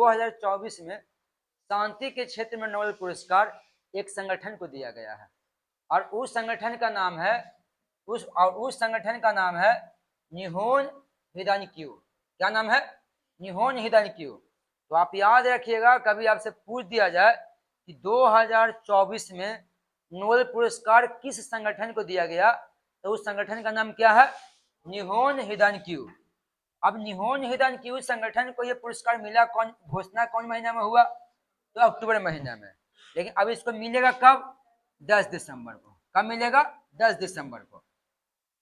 2024 में शांति के क्षेत्र में नोबेल पुरस्कार एक संगठन को दिया गया है और उस संगठन का नाम है निहोन हिदानक्यू। क्या नाम है? निहोन हिदानक्यू। तो आप याद रखिएगा, कभी आपसे पूछ दिया जाए कि 2024 में नोबेल पुरस्कार किस संगठन को दिया गया, तो उस संगठन का नाम क्या है? निहोन हिदानक्यू। अब निहोन हिदानक्यू संगठन को यह पुरस्कार मिला, घोषणा कौन महीना में हुआ? तो अक्टूबर महीना में। लेकिन अब इसको मिलेगा कब? 10 दिसंबर को। कब मिलेगा? 10 दिसंबर को।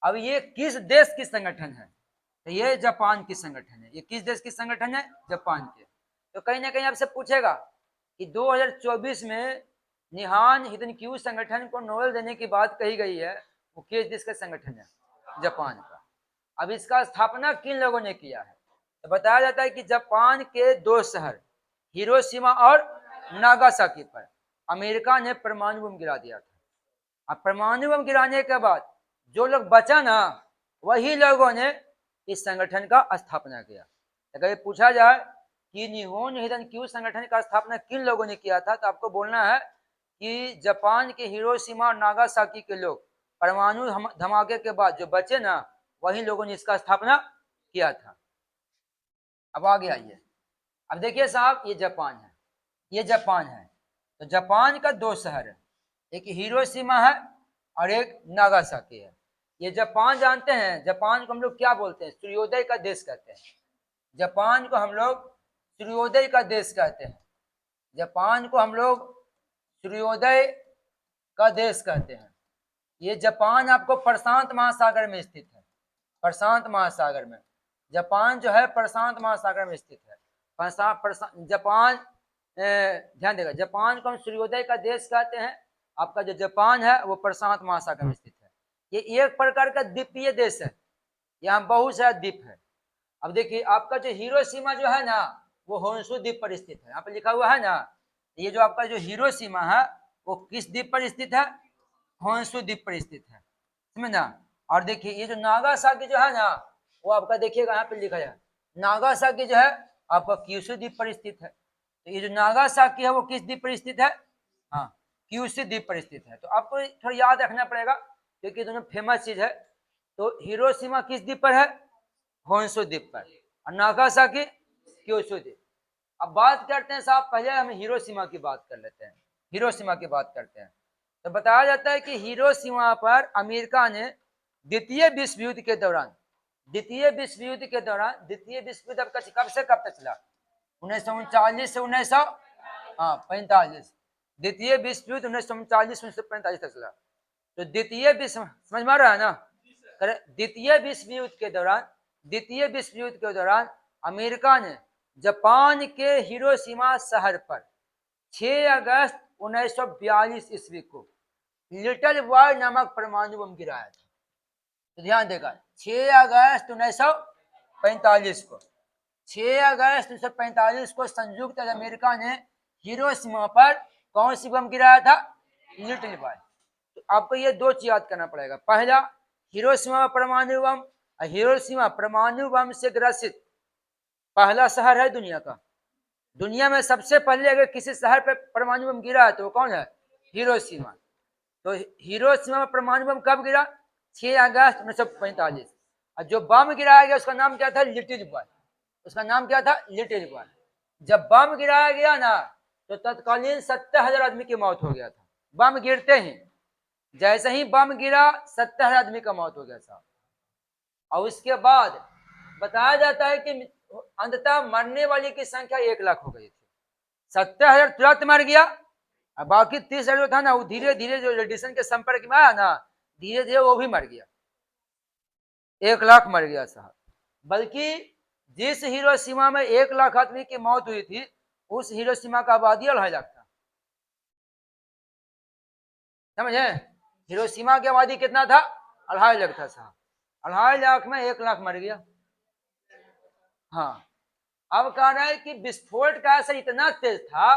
अब ये किस देश की संगठन है? तो ये जापान की संगठन है। ये किस देश की संगठन है? जापान के। तो कहीं ना कहीं आपसे पूछेगा कि 2024 में निहान हिदानक्यू संगठन को नोबेल देने की बात कही गई है, वो किस देश का संगठन है? जापान का। अब इसका स्थापना किन लोगों ने किया है? तो बताया जाता है कि जापान के 2 शहर हिरोशिमा और नागासाकी पर अमेरिका ने परमाणु बम गिरा दिया था। अब परमाणु बम गिराने के बाद जो लोग बचा ना, वही लोगों ने इस संगठन का स्थापना किया। अगर ये पूछा जाए कि निहोन हिदानक्यू संगठन का स्थापना किन लोगों ने किया था, तो आपको बोलना है कि जापान के हिरोशिमा और नागासाकी के लोग, परमाणु धमाके के बाद जो बचे ना, वही लोगों ने इसका स्थापना किया था। अब आगे आइए। अब देखिए साहब, ये जापान है, ये जापान है। तो जापान का 2 शहर है, एक हिरोशिमा है और एक नागासाकी है। ये जापान जानते हैं, जापान को हम लोग क्या बोलते हैं? सूर्योदय का देश कहते हैं। जापान को हम लोग सूर्योदय का देश कहते हैं। जापान को हम लोग सूर्योदय का देश कहते हैं। ये जापान आपको प्रशांत महासागर में स्थित है। प्रशांत महासागर में जापान जो है प्रशांत महासागर में स्थित है। जापान, ध्यान देगा, जापान को हम सूर्योदय का देश कहते हैं। आपका जो जापान है वो प्रशांत महासागर में स्थित है। ये एक प्रकार का द्वीपीय देश है, यहाँ बहुत सारा द्वीप है। अब देखिए, आपका जो हिरोशिमा जो है ना, वो होन्शु द्वीप पर स्थित है। यहाँ पे लिखा हुआ है ना, ये जो आपका जो हिरोशिमा है वो किस द्वीप पर स्थित है? होन्शु द्वीप पर स्थित है, समझ ना। और देखिए, ये जो नागासाकी जो है ना, वो आपका देखिएगा यहाँ पे लिखा है, नागासाकी जो है आपका क्यूशु द्वीप पर स्थित है। तो ये जो नागासाकी है वो किस द्वीप पर स्थित है? हाँ, क्यूशु द्वीप पर स्थित है। तो आपको थोड़ा याद रखना पड़ेगा क्योंकि दोनों फेमस चीज है। तो हिरोशिमा किस द्वीप पर है? होन्शु द्वीप पर। और नागासाकी क्यूशु द्वीप। अब बात करते हैं साहब, पहले हम हिरोशिमा की बात कर लेते हैं। हिरोशिमा की बात करते हैं। तो बताया जाता है कि हिरोशिमा पर अमेरिका ने द्वितीय विश्व युद्ध के दौरान, द्वितीय विश्व युद्ध कब से कब तक चला? 1939 से 1945। द्वितीय विश्व युद्ध 1939 से 1945 तक चला। तो द्वितीय विश्व, समझ में आ रहा है ना? द्वितीय विश्व युद्ध के दौरान अमेरिका ने जापान के हिरोशिमा शहर पर 6 अगस्त 1942 ईस्वी को लिटिल बॉय नामक परमाणु बम गिराया था। तो ध्यान देगा, 6 अगस्त 1945 को, 6 अगस्त 1945 को संयुक्त अमेरिका ने हिरोशिमा पर कौन सी बम गिराया था? Little boy. तो आपको ये 2 चीज याद करना पड़ेगा। पहला, हिरोशिमा परमाणु बम, हिरोशिमा परमाणु बम से ग्रसित पहला शहर है दुनिया का। दुनिया में सबसे पहले अगर किसी शहर पर परमाणु बम गिरा है तो वो कौन है? हिरोशिमा। तो हिरोशिमा में परमाणु बम कब गिरा? 6 अगस्त 1945। और जो बम गिराया गया उसका नाम क्या था? Little boy. उसका नाम क्या था? Little boy. जब बम गिराया गया ना, तो तत्कालीन 70,000 आदमी की मौत हो गया था। बम गिरते ही, जैसे ही बम गिरा 70,000 आदमी का मौत हो गया था। और उसके बाद बताया जाता है कि अंततः मरने वाले की संख्या 1 लाख हो गई थी। 70,000 तुरंत मर गया, और बाकी 30,000 जो था ना, वो धीरे धीरे जो रेडिएशन के संपर्क में आया ना, धीरे धीरे वो भी मर गया। 1 लाख मर गया साहब। बल्कि जिस हिरोशिमा में 1 लाख आदमी की मौत हुई थी, उस हिरोशिमा का आबादी 2.5 लाख था। समझे? हिरोशिमा की आबादी कितना था? 2.5 लाख था साहब। 2.5 लाख में 1 लाख मर गया। हाँ, अब कह रहा है कि विस्फोट का असर इतना तेज था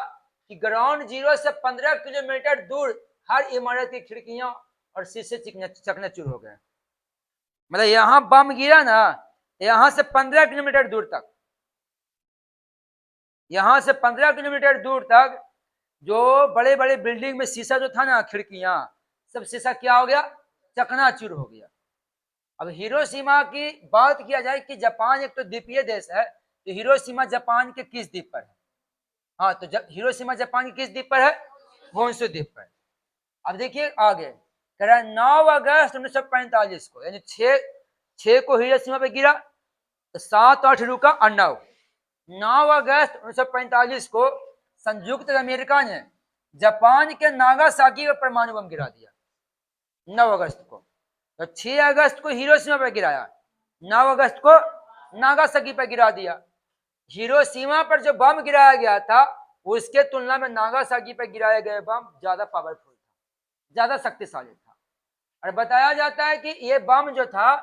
कि ग्राउंड जीरो से 15 किलोमीटर दूर हर इमारत की खिड़कियां और शीशे चकनाचूर हो गए। मतलब यहाँ बम गिरा ना, यहाँ से 15 किलोमीटर दूर तक यहाँ से 15 किलोमीटर दूर तक जो बड़े बड़े बिल्डिंग में शीशा जो था ना, खिड़कियां, सब शीशा क्या हो गया, चकनाचूर हो गया। अब हिरोशिमा की बात किया जाए कि जापान एक तो द्वीपीय देश है, तो हिरोशिमा जापान के किस द्वीप पर है? हाँ, तो हिरोशिमा जापान के किस द्वीप पर है? होन्शु द्वीप पर। अब देखिए आगे कह रहा है 9 अगस्त 1945 को, यानी 6 को हिरोशिमा पे गिरा, तो 7 8 रुका और 9 अगस्त 1945 को संयुक्त अमेरिका ने जापान के नागासाकी पर परमाणु बम गिरा दिया 9 अगस्त को। तो 6 अगस्त को हिरोशिमा पर गिराया, 9 अगस्त को नागासाकी पर गिरा दिया। हिरोशिमा पर जो बम गिराया गया था उसके तुलना में नागासाकी पर गिराए गए बम ज्यादा पावरफुल था, ज्यादा शक्तिशाली था। और बताया जाता है कि ये बम जो था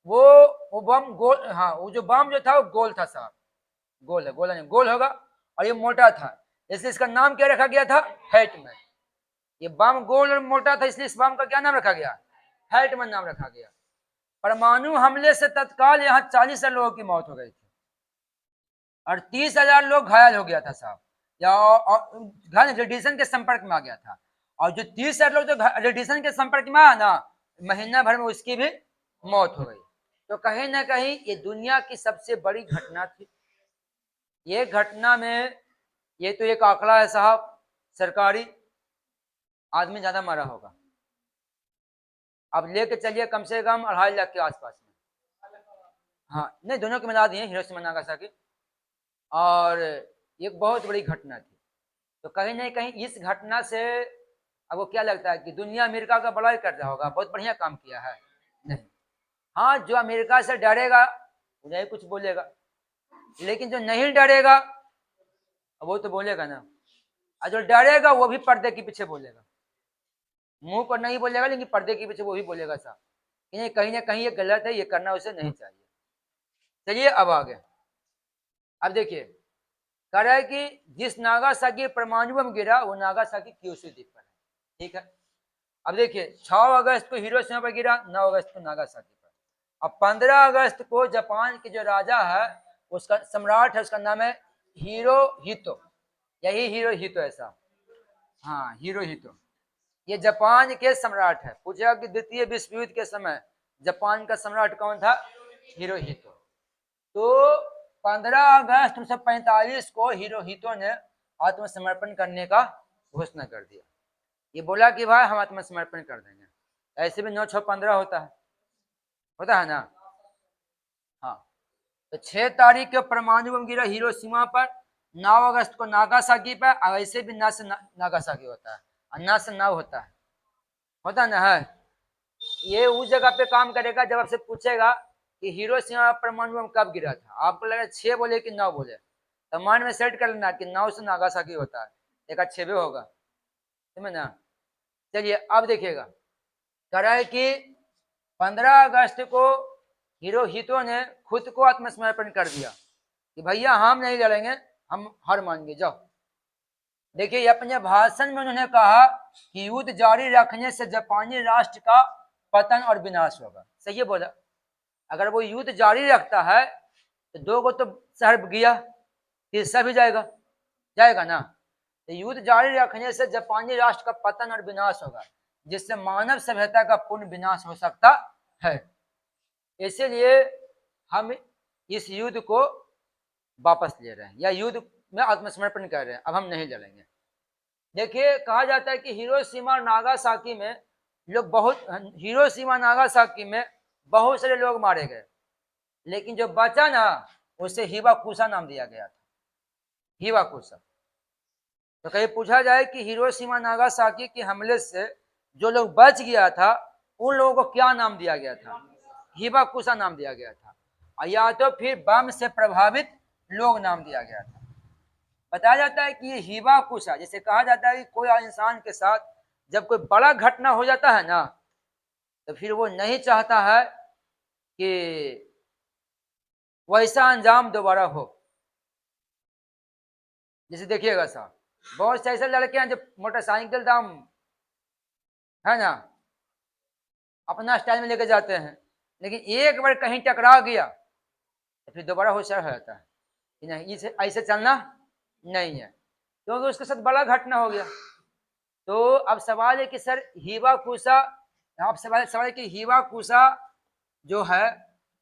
वो बम गोल, हाँ वो जो बम जो था वो गोल था साहब, गोल है, गोला नहीं, गोल होगा, और ये मोटा था, इसलिए इसका नाम क्या रखा गया था? हैटमैन। ये बम गोल और मोटा था, इसलिए इस बम का क्या नाम रखा गया? हैटमैन नाम रखा गया। परमाणु हमले से तत्काल यहाँ 40 लोगों की मौत हो गई थी और 30,000 लोग घायल हो गया था साहब, या रेडिएशन के संपर्क में आ गया था। और जो 30,000 लोग जो रेडिएशन के संपर्क में आया ना, महीना भर में उसकी भी मौत हो गई। तो कहीं ना कहीं ये दुनिया की सबसे बड़ी घटना थी। ये घटना में ये तो एक आंकड़ा है साहब, सरकारी आदमी ज्यादा मरा होगा। अब लेके चलिए कम से कम 2.5 लाख के आसपास में। हाँ नहीं, दोनों की मिला दिए, हिरोशिमा नागासाकी। और एक बहुत बड़ी घटना थी। तो कहीं ना कहीं इस घटना से अब वो क्या लगता है कि दुनिया अमेरिका का बड़ाई कर रहा होगा, बहुत बढ़िया काम किया है? नहीं। हाँ, जो अमेरिका से डरेगा उन्हें कुछ बोलेगा, लेकिन जो नहीं डरेगा वो तो बोलेगा ना। और जो डरेगा वो भी पर्दे के पीछे बोलेगा, मुंह पर नहीं बोलेगा लेकिन पर्दे के पीछे वो भी बोलेगा साहब, कि कहीं ना कहीं ये गलत है, ये करना उसे नहीं चाहिए। चलिए अब आगे। अब देखिए कह रहा है कि जिस नागासाकी परमाणु बम गिरा वो नागासाकी क्यूशू द्वीप पर है, ठीक है। अब देखिए 6 अगस्त को हिरोशिमा पर गिरा, 9 अगस्त को नागासाकी पर। अब 15 अगस्त को जापान के जो राजा है, उसका सम्राट है, उसका नाम है हिरोहितो, यही हिरोहितो ऐसा, हाँ हिरोहितो। ये जापान के सम्राट है। पूछा कि द्वितीय विश्व युद्ध के समय जापान का सम्राट कौन था? हिरोहितो। तो 15 अगस्त 1945 को हिरोहितो ने आत्मसमर्पण करने का घोषणा कर दिया। ये बोला कि भाई हम आत्मसमर्पण कर देंगे। ऐसे भी 9/6/15 होता है ना। हाँ, तो 6 तारीख को परमाणु बम गिरा हिरोशिमा पर, 9 अगस्त को नागासाकी पर। ऐसे भी ना से नागासाकी होता है और ना से नाव होता ना है। ये उस जगह पे काम करेगा जब आपसे पूछेगा कि हिरोशिमा परमाणु बम कब गिरा था, आपको लगा 6 बोले कि 9 बोले, तो माइंड में सेट कर लेना कि 9 से नागासाकी होता है, एक 6 भी होगा, समझ ना। चलिए अब देखिएगा, कह रहा है कि 15 अगस्त को हिरोहितो ने खुद को आत्मसमर्पण कर दिया कि भैया हम नहीं लड़ेंगे, हम हार मानेंगे, जाओ। देखिए अपने भाषण में उन्होंने कहा कि युद्ध जारी रखने से जापानी राष्ट्र का पतन और विनाश होगा। सही बोला, अगर वो युद्ध जारी रखता है तो 2 को तो शहर गया, तीसरा भी जाएगा ना। तो युद्ध जारी रखने से जापानी राष्ट्र का पतन और विनाश होगा, जिससे मानव सभ्यता का पूर्ण विनाश हो सकता है। इसीलिए हम इस युद्ध को वापस ले रहे हैं, या युद्ध में आत्मसमर्पण कर रहे हैं, अब हम नहीं लड़ेंगे। देखिए कहा जाता है कि हिरोशिमा और नागासाकी में नागासाकी में बहुत सारे लोग मारे गए, लेकिन जो बचा ना उसे हिबाकुशा नाम दिया गया था, हिबाकुशा। तो कहीं पूछा जाए कि हिरोशिमा नागासाकी के हमले से जो लोग बच गया था उन लोगों को क्या नाम दिया गया था? हिबाकुशा नाम दिया गया था, या तो फिर बम से प्रभावित लोग नाम दिया गया था। बताया जाता है कि ये हिबाकुशा, जैसे कहा जाता है कि कोई इंसान के साथ जब कोई बड़ा घटना हो जाता है ना, तो फिर वो नहीं चाहता है कि वैसा अंजाम दोबारा हो। जैसे देखिएगा साहब, बहुत से ऐसे लड़के हैं जो मोटरसाइकिल दाम है ना अपना स्टाइल में लेके जाते हैं, लेकिन एक बार कहीं टकरा गया तो फिर दोबारा होशियार हो जाता है कि नहीं, इसे ऐसे चलना नहीं है, क्योंकि उसके साथ बड़ा घटना हो गया। तो अब सवाल है कि सर हीवा कुसा, आप सवाल सवाल है कि हीवा कुसा जो है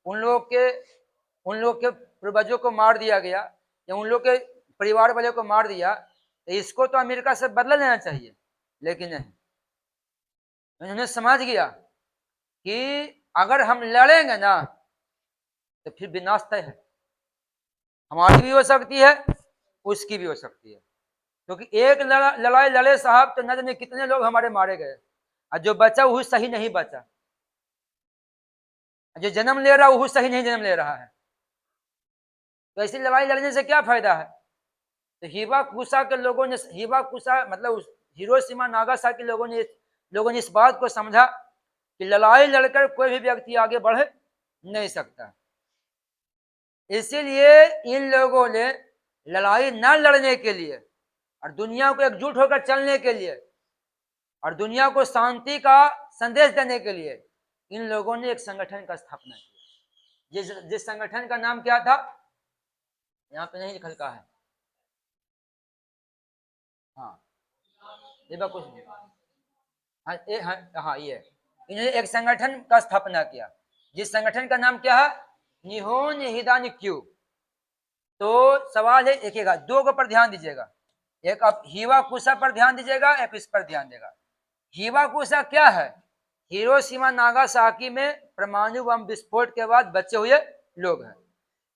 उन लोग के पूर्वजों को मार दिया गया या उन लोग के परिवार वाले को मार दिया, तो इसको तो अमेरिका से बदला लेना चाहिए, लेकिन नहीं, उन्होंने समझ गया कि अगर हम लड़ेंगे ना तो फिर विनाश तय है, हमारी भी हो सकती है, उसकी भी हो सकती है, क्योंकि एक लड़ाई लड़े साहब तो न जाने कितने लोग हमारे मारे गए, और जो बचा वो सही नहीं बचा, जो जन्म ले रहा वो सही नहीं जन्म ले रहा है, तो ऐसी लड़ाई लड़ने से क्या फायदा है। तो हिबा कुसा के लोगों ने, हिबा कुसा मतलब हिरोशिमा नागासाकी लोगों ने इस बात को समझा कि लड़ाई लड़कर कोई भी व्यक्ति आगे बढ़ नहीं सकता, इसीलिए इन लोगों ने लड़ाई न लड़ने के लिए और दुनिया को एकजुट होकर चलने के लिए और दुनिया को शांति का संदेश देने के लिए इन लोगों ने एक संगठन का स्थापना की, जिस संगठन का नाम क्या था, यहाँ पे नहीं लिखा है, हाँ ये कुछ नहीं, हाँ ये, इन्होंने एक संगठन का स्थापना किया, जिस संगठन का नाम क्या है, निहोन हिदानिक्यू। तो सवाल है, देखिएगा दो को पर ध्यान दीजिएगा, एक आप हीवा कुसा पर ध्यान दीजिएगा, एक इस पर ध्यान देगा। हीवा कुसा क्या है, हिरोशिमा नागासाकी में परमाणु बम विस्फोट के बाद बचे हुए लोग हैं।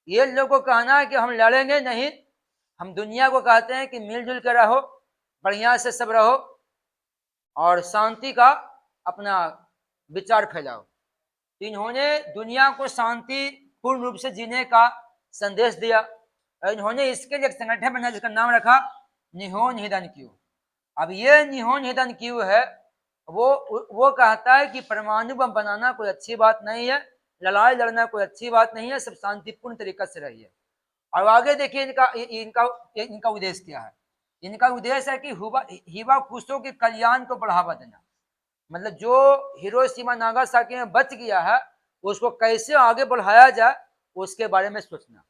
ये लोगों को कहना है कि हम लड़ेंगे नहीं, हम दुनिया को कहते हैं कि मिलजुल कर रहो, बढ़िया से सब रहो और शांति का अपना विचार फैलाओ। तो इन्होंने दुनिया को शांति पूर्ण रूप से जीने का संदेश दिया और इन्होंने इसके लिए एक संगठन बनाया जिसका नाम रखा निहोन हिदानिक्यू। अब ये निहोन हिदानिक्यू है, वो कहता है कि परमाणु बम बनाना कोई अच्छी बात नहीं है, लड़ाई लड़ना कोई अच्छी बात नहीं है, सब शांतिपूर्ण तरीके से रहिए। और आगे देखिए इनका उद्देश्य क्या है, इनका उद्देश्य है कि हिबा कुशों के कल्याण को बढ़ावा देना, मतलब जो हिरोशिमा नागासाकी में बच गया है उसको कैसे आगे बढ़ाया जाए उसके बारे में सोचना,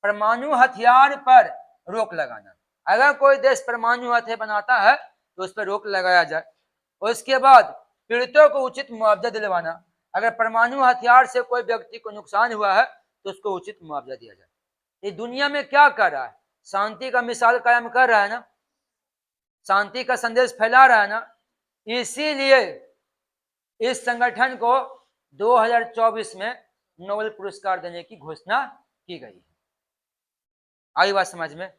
परमाणु हथियार पर रोक लगाना, अगर कोई देश परमाणु हथियार बनाता है तो उस पर रोक लगाया जाए, उसके बाद पीड़ितों को उचित मुआवजा दिलवाना, अगर परमाणु हथियार से कोई व्यक्ति को नुकसान हुआ है तो उसको उचित मुआवजा दिया जाए। ये दुनिया में क्या कर रहा है, शांति का मिसाल कायम कर रहा है ना, शांति का संदेश फैला रहा है ना, इसीलिए इस संगठन को 2024 में नोबेल पुरस्कार देने की घोषणा की गई है। आई बात समझ में।